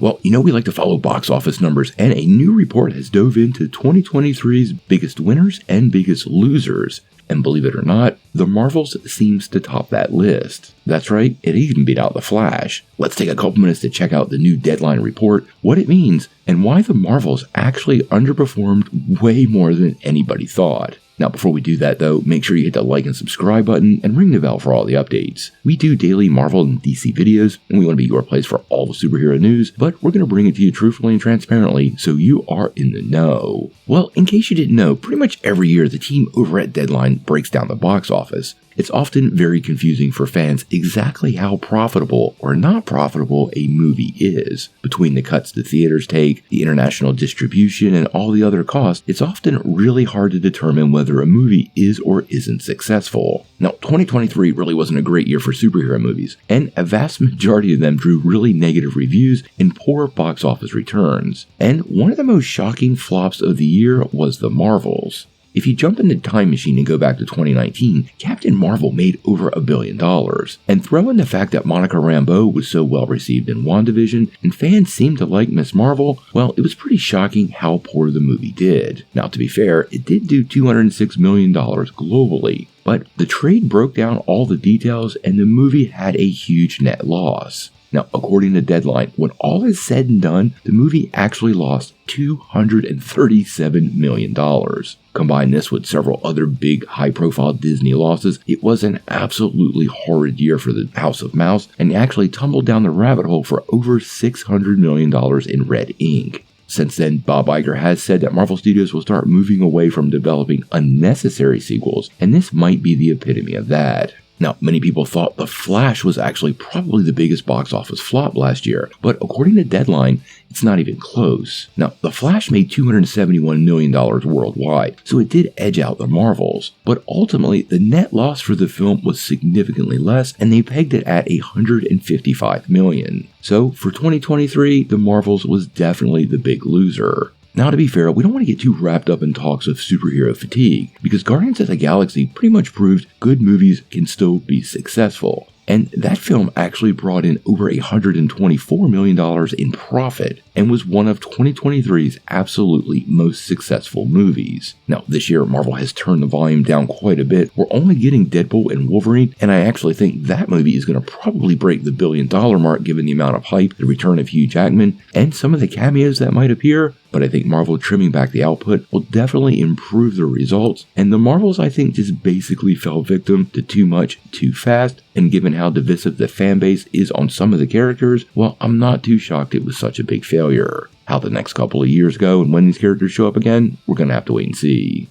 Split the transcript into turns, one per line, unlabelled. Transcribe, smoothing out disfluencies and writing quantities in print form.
Well, we like to follow box office numbers, and a new report has dove into 2023's biggest winners and biggest losers. And believe it or not, The Marvels seems to top that list. That's right, it even beat out The Flash. Let's take a couple minutes to check out the new Deadline report, what it means, and why The Marvels actually underperformed way more than anybody thought. Now, before we do that though, make sure you hit the like and subscribe button and ring the bell for all the updates. We do daily Marvel and DC videos, and we want to be your place for all the superhero news, but we're going to bring it to you truthfully and transparently so you are in the know. Well, in case you didn't know, pretty much every year the team over at Deadline breaks down the box office. It's often very confusing for fans exactly how profitable or not profitable a movie is. Between the cuts the theaters take, the international distribution, and all the other costs, it's often really hard to determine whether a movie is or isn't successful. Now, 2023 really wasn't a great year for superhero movies, and a vast majority of them drew really negative reviews and poor box office returns. And one of the most shocking flops of the year was The Marvels. If you jump in the time machine and go back to 2019, Captain Marvel made over $1 billion. And throw in the fact that Monica Rambeau was so well received in WandaVision, and fans seemed to like Ms. Marvel, well, it was pretty shocking how poor the movie did. Now, to be fair, it did do $206 million globally. But the trade broke down all the details, and the movie had a huge net loss. Now, according to Deadline, when all is said and done, the movie actually lost $237 million. Combine this with several other big high-profile Disney losses, it was an absolutely horrid year for the House of Mouse, and actually tumbled down the rabbit hole for over $600 million in red ink. Since then, Bob Iger has said that Marvel Studios will start moving away from developing unnecessary sequels, and this might be the epitome of that. Now, many people thought The Flash was actually probably the biggest box office flop last year, but according to Deadline, it's not even close. Now, The Flash made $271 million worldwide, so it did edge out The Marvels, but ultimately the net loss for the film was significantly less, and they pegged it at $155 million. So, for 2023, The Marvels was definitely the big loser. Now, to be fair, we don't want to get too wrapped up in talks of superhero fatigue, because Guardians of the Galaxy pretty much proved good movies can still be successful. And that film actually brought in over $124 million in profit and was one of 2023's absolutely most successful movies. Now, this year, Marvel has turned the volume down quite a bit. We're only getting Deadpool and Wolverine, and I actually think that movie is going to probably break the $1 billion mark given the amount of hype, the return of Hugh Jackman, and some of the cameos that might appear. But I think Marvel trimming back the output will definitely improve the results, and the Marvels, I think, just basically fell victim to too much, too fast, and given how divisive the fan base is on some of the characters, well, I'm not too shocked it was such a big failure. How the next couple of years go and when these characters show up again, we're gonna have to wait and see.